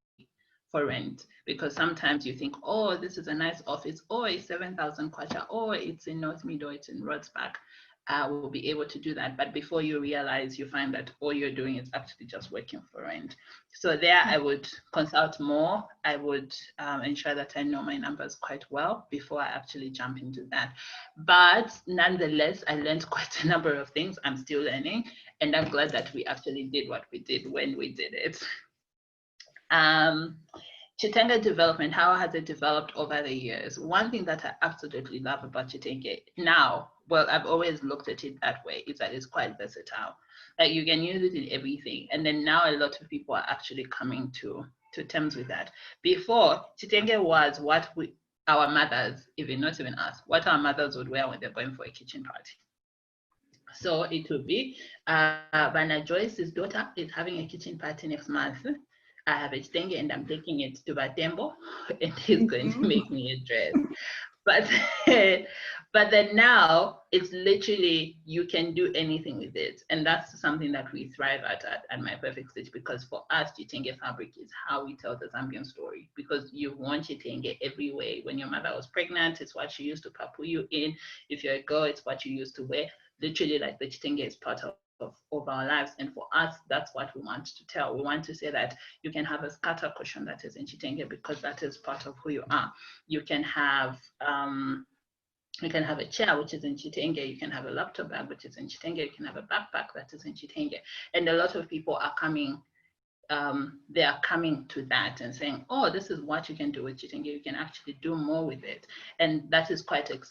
C: for rent, because sometimes you think, oh, this is a nice office, or it's 7,000 kwacha, or it's in North Meadow, it's in Rodsbach. Will be able to do that, but before you realize, you find that all you're doing is actually just working for rent. So there, I would consult more. I would ensure that I know my numbers quite well before I actually jump into that. But nonetheless, I learned quite a number of things. I'm still learning, and I'm glad that we actually did what we did when we did it. Chitenge development, how has it developed over the years? One thing that I absolutely love about Chitenge now, well, I've always looked at it that way, is that it's quite versatile. Like you can use it in everything. And then now a lot of people are actually coming to terms with that. Before, Chitenge was what our mothers, not even us, what our mothers would wear when they're going for a kitchen party. So it would be, Bana Joyce's daughter is having a kitchen party next month. I have a chitenge and I'm taking it to Batembo, and he's going to make me a dress. But then now it's literally, you can do anything with it. And that's something that we thrive at My Perfect Stitch, because for us, chitenge fabric is how we tell the Zambian story, because you want chitenge everywhere. When your mother was pregnant, it's what she used to papu you in. If you're a girl, it's what you used to wear. Literally, like, the chitenge is part of our lives, and for us, that's what we want to tell. We want to say that you can have a scatter cushion that is in chitenge, because that is part of who you are. You can have a chair which is in chitenge. You can have a laptop bag which is in chitenge. You can have a backpack that is in chitenge. And a lot of people are coming. They are coming to that and saying, oh, this is what you can do with chitenge. You can actually do more with it, and that is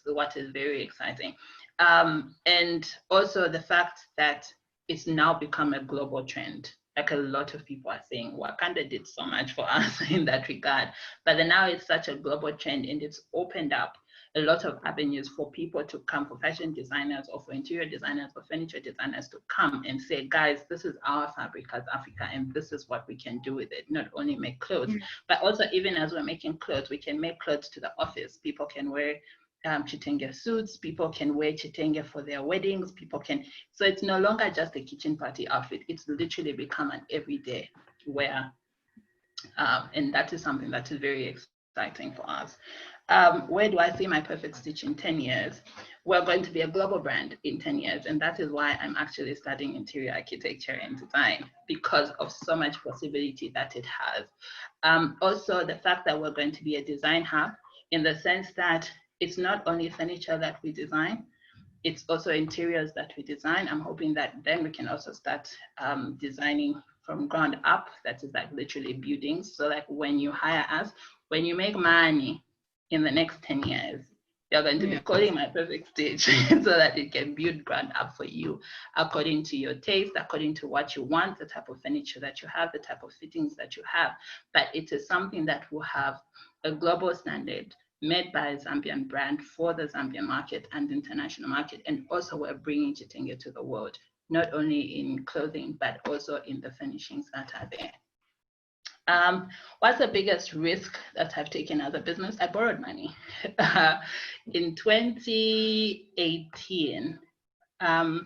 C: what is very exciting. And also the fact that it's now become a global trend. Like, a lot of people are saying Wakanda did so much for us in that regard, but then now it's such a global trend, and it's opened up a lot of avenues for people to come, for fashion designers or for interior designers or furniture designers to come and say, guys, this is our fabric as Africa, and this is what we can do with it. Not only make clothes, but also, even as we're making clothes, we can make clothes to the office. People can wear chitenge suits, people can wear chitenge for their weddings, so it's no longer just a kitchen party outfit. It's literally become an everyday wear, and that is something that is very exciting for us. Where do I see My Perfect Stitch in 10 years? We're going to be a global brand in 10 years, and that is why I'm actually studying interior architecture and design, because of so much possibility that it has. Also, the fact that we're going to be a design hub, in the sense that it's not only furniture that we design, it's also interiors that we design. I'm hoping that then we can also start designing from ground up. That is like literally buildings. So like, when you hire us, when you make money in the next 10 years, you're going to be calling My Perfect Stitch so that it can build ground up for you according to your taste, according to what you want, the type of furniture that you have, the type of fittings that you have. But it is something that will have a global standard, made by a Zambian brand for the Zambian market and international market. And also, we're bringing chitenge to the world, not only in clothing, but also in the furnishings that are there. What's the biggest risk that I've taken as a business? I borrowed money. In 2018, I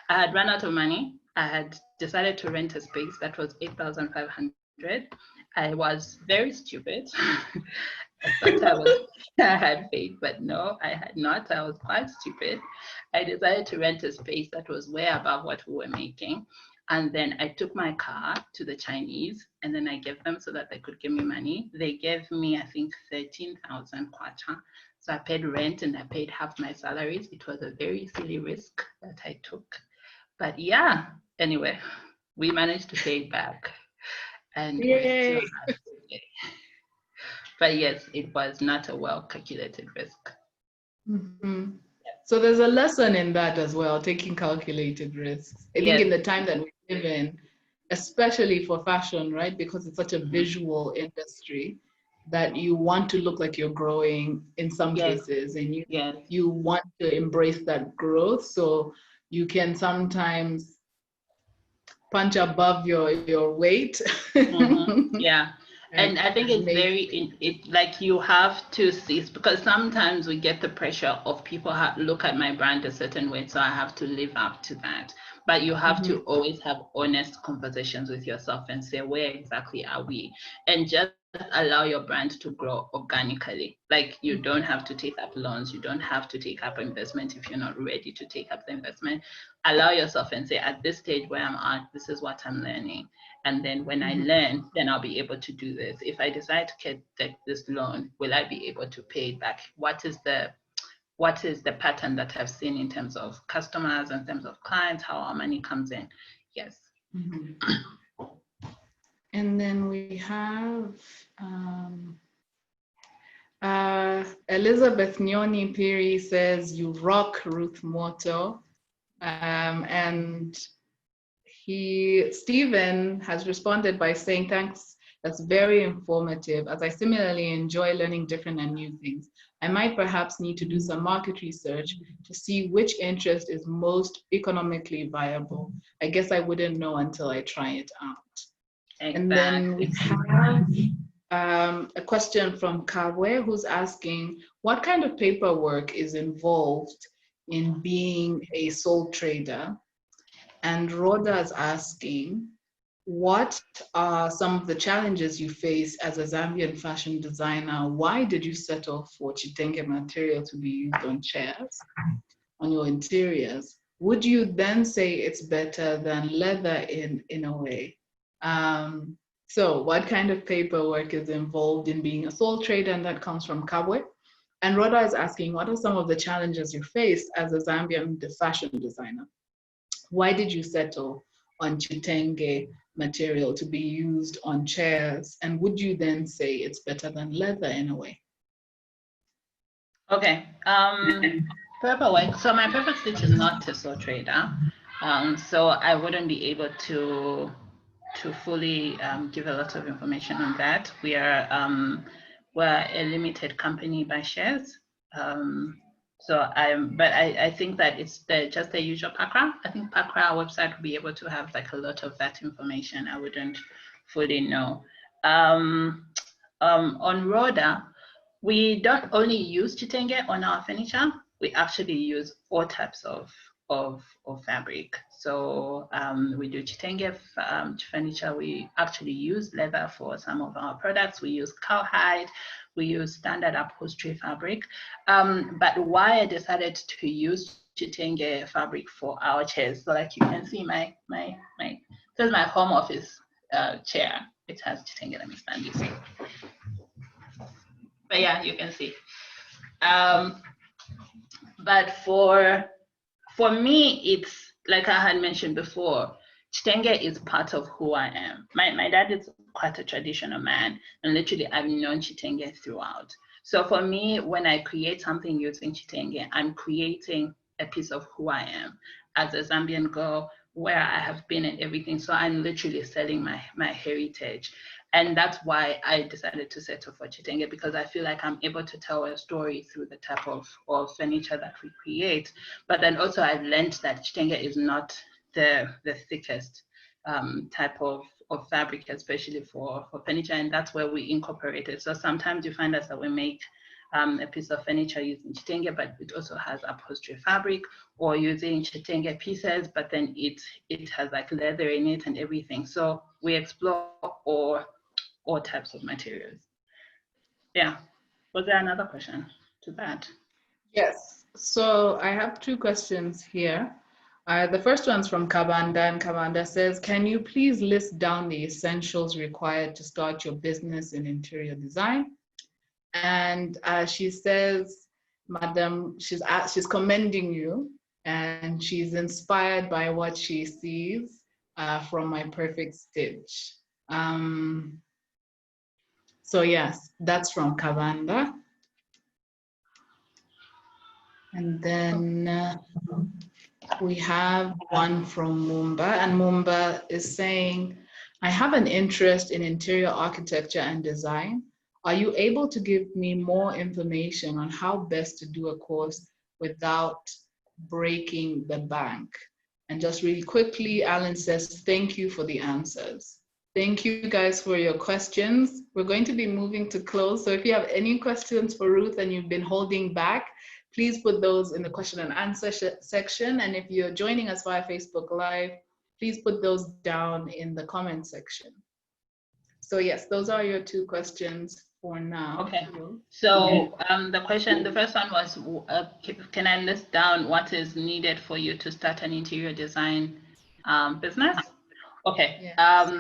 C: had run out of money. I had decided to rent a space that was 8,500. I was very stupid. I thought I had faith, but no, I had not. I was quite stupid. I decided to rent a space that was way above what we were making. And then I took my car to the Chinese, and then I gave them so that they could give me money. They gave me, I think, 13,000 kwacha. So I paid rent and I paid half my salaries. It was a very silly risk that I took. But yeah, anyway, we managed to pay it back. And we're still alive today. But yes, it was not a well-calculated risk.
B: Mm-hmm. So there's a lesson in that as well, taking calculated risks. I think in the time that we live in, especially for fashion, right? Because it's such a visual industry, that you want to look like you're growing in some cases, and you want to embrace that growth. So you can sometimes punch above your weight.
C: Yeah. And I think it's
B: make
C: like you have to see, because sometimes we get the pressure of people look at my brand a certain way, so I have to live up to that. But you have to always have honest conversations with yourself and say, where exactly are we? And just allow your brand to grow organically. Like, you don't have to take up loans, you don't have to take up investment if you're not ready to take up the investment. Allow yourself and say, at this stage where I'm at, this is what I'm learning. And then when I learn, then I'll be able to do this. If I decide to take this loan, will I be able to pay it back? What is the pattern that I've seen in terms of customers, in terms of clients, how our money comes in? Yes.
B: And then we have Elizabeth Nyoni Piri says, you rock, Ruth Mooto. And Stephen has responded by saying, thanks, that's very informative. As I similarly enjoy learning different and new things, I might perhaps need to do some market research to see which interest is most economically viable. I guess I wouldn't know until I try it out. Exactly. And then we have a question from Kawe, who's asking, what kind of paperwork is involved in being a sole trader? And Rhoda is asking, what are some of the challenges you face as a Zambian fashion designer? Why did you settle for chitenge material to be used on chairs, on your interiors? Would you then say it's better than leather in a way? So what kind of paperwork is involved in being a sole trader? And that comes from Kabwe. And Rhoda is asking, what are some of the challenges you face as a Zambian fashion designer? Why did you settle on chitenge material to be used on chairs? And would you then say it's better than leather in a way?
C: Okay. Paperwork. So my purpose stitch is not a sole trader. So I wouldn't be able to fully give a lot of information on that. We're a limited company by shares. But I think that it's just the usual PACRA. I think PACRA website will be able to have like a lot of that information. I wouldn't fully know. On Rhoda, we don't only use chitenge on our furniture. We actually use all types of fabric. So we do chitenge furniture. We actually use leather for some of our products. We use cowhide. We use standard upholstery fabric. But why I decided to use chitenge fabric for our chairs, so like you can see my this is my home office chair. It has chitenge. Let me stand this. But yeah, you can see. But for me, it's like I had mentioned before, chitenge is part of who I am. My dad is quite a traditional man, and literally I've known chitenge throughout. So for me, when I create something using chitenge, I'm creating a piece of who I am as a Zambian girl, where I have been and everything. So I'm literally selling my heritage. And that's why I decided to settle for chitenge, because I feel like I'm able to tell a story through the type of furniture that we create. But then also I've learned that chitenge is not the thickest type of fabric, especially for furniture, and that's where we incorporate it. So sometimes you find us that we make a piece of furniture using chitenge, but it also has upholstery fabric, or using chitenge pieces, but then it has like leather in it and everything. So we explore all types of materials. Yeah. Was there another question to that?
B: Yes. So I have two questions here. The first one's from Kabanda, and Kabanda says, can you please list down the essentials required to start your business in interior design? And she says, Madam, she's commending you, and she's inspired by what she sees from my perfect stitch. So yes, that's from Kabanda. And then we have one from Mumba, and Mumba is saying, I have an interest in interior architecture and design. Are you able to give me more information on how best to do a course without breaking the bank? And just really quickly, Alan says, thank you for the answers. Thank you guys for your questions. We're going to be moving to close. So if you have any questions for Ruth and you've been holding back, please put those in the question and answer section. And if you're joining us via Facebook Live, please put those down in the comment section. So yes, those are your two questions for now.
C: Okay. So the first one was, can I list down what is needed for you to start an interior design business? Okay.
B: Yes.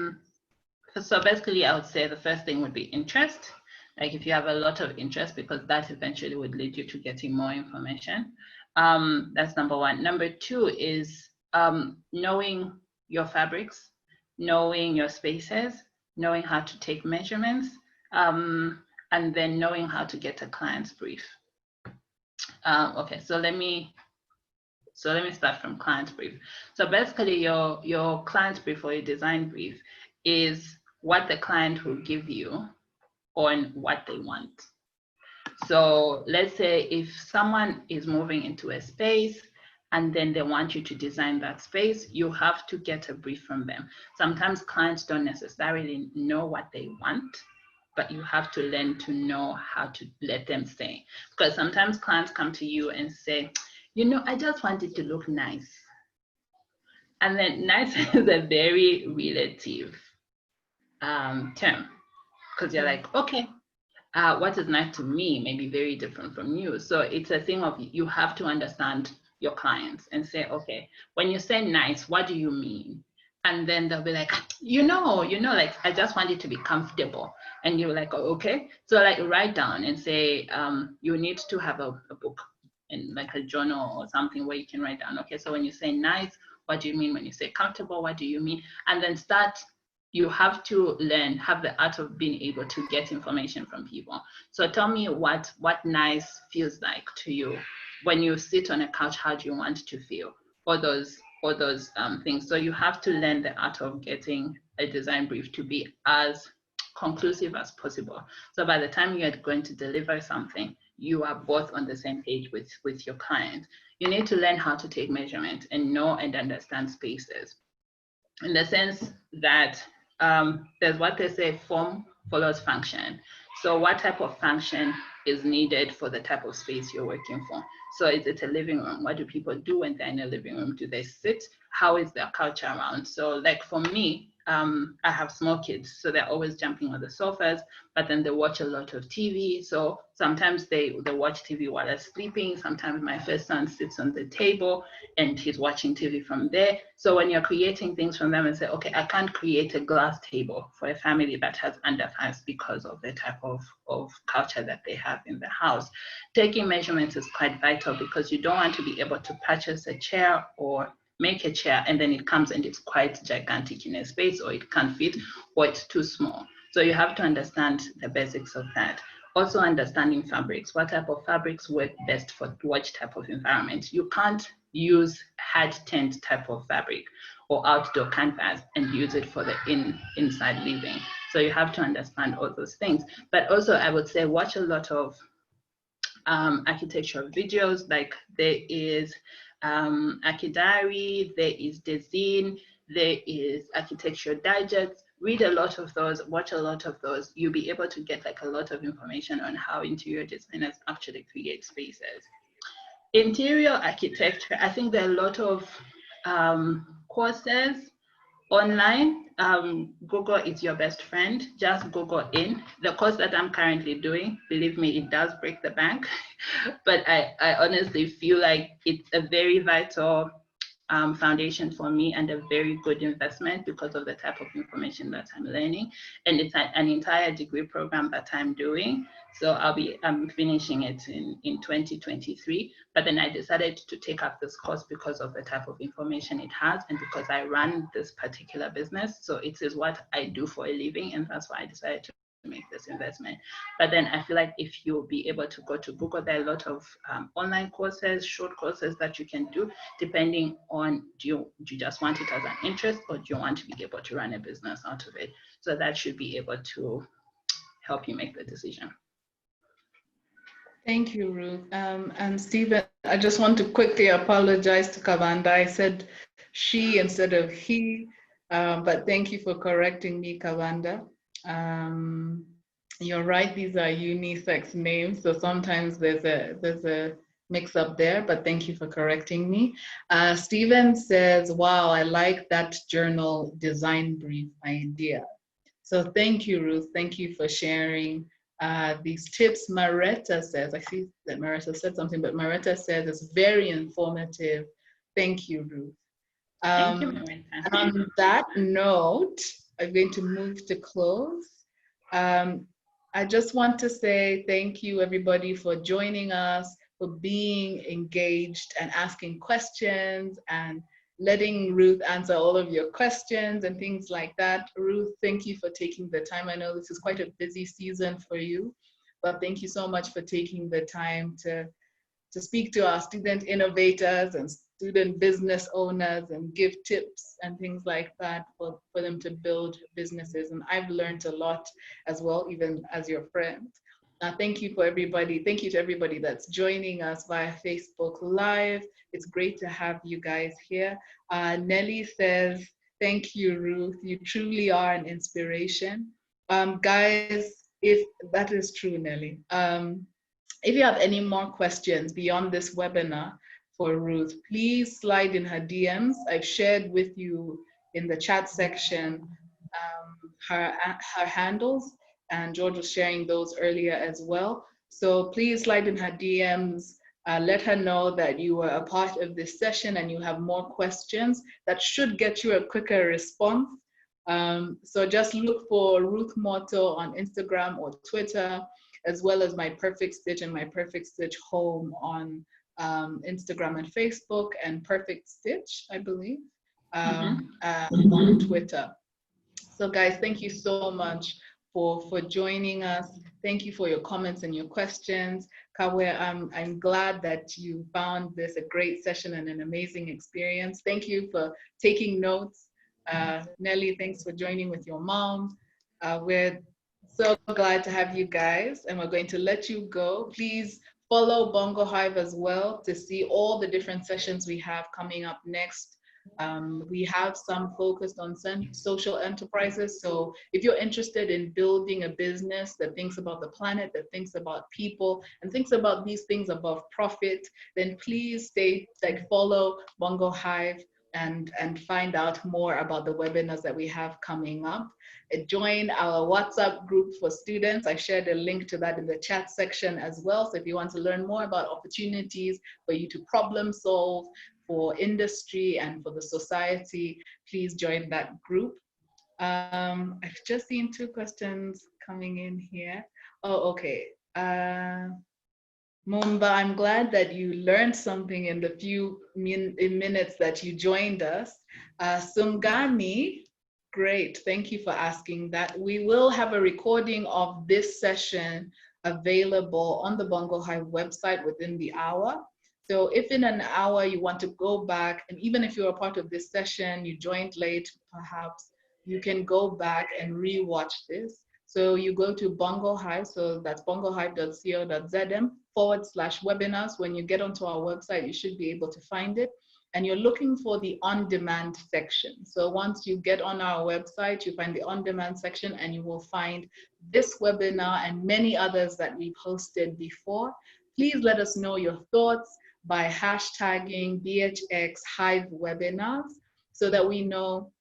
C: So basically, I would say the first thing would be interest. Like if you have a lot of interest, because that eventually would lead you to getting more information. That's number one. Number two is knowing your fabrics, knowing your spaces, knowing how to take measurements, and then knowing how to get a client's brief. Okay, so let me start from client's brief. So basically, your client's brief or your design brief is what the client will give you on what they want. So let's say if someone is moving into a space and then they want you to design that space, you have to get a brief from them. Sometimes clients don't necessarily know what they want, but you have to learn to know how to let them say. Because sometimes clients come to you and say, I just want it to look nice. And then nice is a very relative term, because you're like, okay, what is nice to me may be very different from you. So it's a thing of you have to understand your clients and say, okay, when you say nice, what do you mean? And then they'll be like, like, I just want it to be comfortable. And you're like, oh, okay. So like write down and say, you need to have a book and like a journal or something where you can write down, okay, so when you say nice, what do you mean? When you say comfortable, what do you mean? And then you have to have the art of being able to get information from people. So tell me what nice feels like to you. When you sit on a couch, how do you want to feel? All those things. So you have to learn the art of getting a design brief to be as conclusive as possible. So by the time you're going to deliver something, you are both on the same page with your client. You need to learn how to take measurement and know and understand spaces, in the sense that there's what they say, form follows function. So what type of function is needed for the type of space you're working for? So is it a living room? What do people do when they're in a living room? Do they sit? How is their culture around? So like for me, I have small kids, so they're always jumping on the sofas, but then they watch a lot of TV. So sometimes they watch TV while they're sleeping. Sometimes my first son sits on the table and he's watching TV from there. So when you're creating things from them and say, okay, I can't create a glass table for a family that has underpants because of the type of culture that they have in the house. Taking measurements is quite vital, because you don't want to be able to purchase a chair or make a chair and then it comes and it's quite gigantic in a space, or it can't fit, or it's too small. So you have to understand the basics of that. Also understanding fabrics. What type of fabrics work best for what type of environment? You can't use hard tent type of fabric or outdoor canvas and use it for the inside living. So you have to understand all those things. But also I would say watch a lot of architectural videos. Like there is Archidiary, there is Design, there is Architecture Digest. Read a lot of those, watch a lot of those. You'll be able to get like a lot of information on how interior designers actually create spaces. Interior architecture, I think there are a lot of courses online. Google is your best friend. Just Google in. The course that I'm currently doing, believe me, it does break the bank, but I honestly feel like it's a very vital foundation for me and a very good investment because of the type of information that I'm learning. And it's an entire degree program that I'm doing. So I'm finishing it in 2023. But then I decided to take up this course because of the type of information it has and because I run this particular business. So it is what I do for a living, and that's why I decided to make this investment. But then I feel like if you'll be able to go to Google, there are a lot of online courses, short courses that you can do depending on do you just want it as an interest, or do you want to be able to run a business out of it? So that should be able to help you make the decision.
B: Thank you, Ruth. And Stephen, I just want to quickly apologize to Kavanda. I said she instead of he. But thank you for correcting me, Kavanda. You're right, these are unisex names, so sometimes there's a mix up there, but thank you for correcting me. Steven says, wow, I like that journal design brief idea. So thank you, Ruth. Thank you for sharing these tips. Maretta says, I see that Maretta said something, but Maretta says it's very informative. Thank you, Ruth.
C: Thank you,
B: And
C: Marita.
B: on that note, I'm going to move to close. I just want to say thank you, everybody, for joining us, for being engaged and asking questions and letting Ruth answer all of your questions and things like that. Ruth, thank you for taking the time. I know this is quite a busy season for you, but thank you so much for taking the time to speak to our student innovators and student business owners and give tips and things like that for them to build businesses. And I've learned a lot as well, even as your friend. Thank you for everybody. Thank you to everybody that's joining us via Facebook Live. It's great to have you guys here. Nelly says, thank you, Ruth. You truly are an inspiration. Guys, if that is true, Nelly. If you have any more questions beyond this webinar for Ruth, please slide in her DMs. I've shared with you in the chat section her handles, and George was sharing those earlier as well. So please slide in her DMs. Let her know that you were a part of this session and you have more questions. That should get you a quicker response. So just look for Ruth Mooto on Instagram or Twitter, as well as My Perfect Stitch and My Perfect Stitch Home on Instagram and Facebook, and Perfect Stitch, I believe, on Twitter. So guys, thank you so much for joining us. Thank you for your comments and your questions. Kawe, I'm glad that you found this a great session and an amazing experience. Thank you for taking notes. Nelly, thanks for joining with your mom. We're so glad to have you guys, and we're going to let you go. Please follow Bongo Hive as well to see all the different sessions we have coming up next. We have some focused on social enterprises. So if you're interested in building a business that thinks about the planet, that thinks about people, and thinks about these things above profit, then please follow Bongo Hive and find out more about the webinars that we have coming up. Join our WhatsApp group for students. I shared a link to that in the chat section as well. So if you want to learn more about opportunities for you to problem solve for industry and for the society, please join that group. I've just seen 2 questions coming in here. Oh, okay. Mumba, I'm glad that you learned something in the few minutes that you joined us. Sungani, great, thank you for asking that. We will have a recording of this session available on the Bongo Hive website within the hour. So if in an hour you want to go back, and even if you're a part of this session, you joined late perhaps, you can go back and re-watch this. So you go to Bongo Hive, so that's bongohive.co.zm/webinars. When you get onto our website, you should be able to find it. And you're looking for the on-demand section. So once you get on our website, you find the on-demand section and you will find this webinar and many others that we've hosted before. Please let us know your thoughts by hashtagging BHX Hive webinars so that we know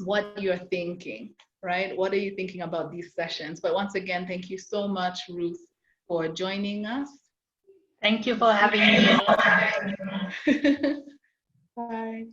B: what you're thinking, right? What are you thinking about these sessions? But once again, thank you so much, Ruth, for joining us.
C: Thank you for having me.
B: Bye.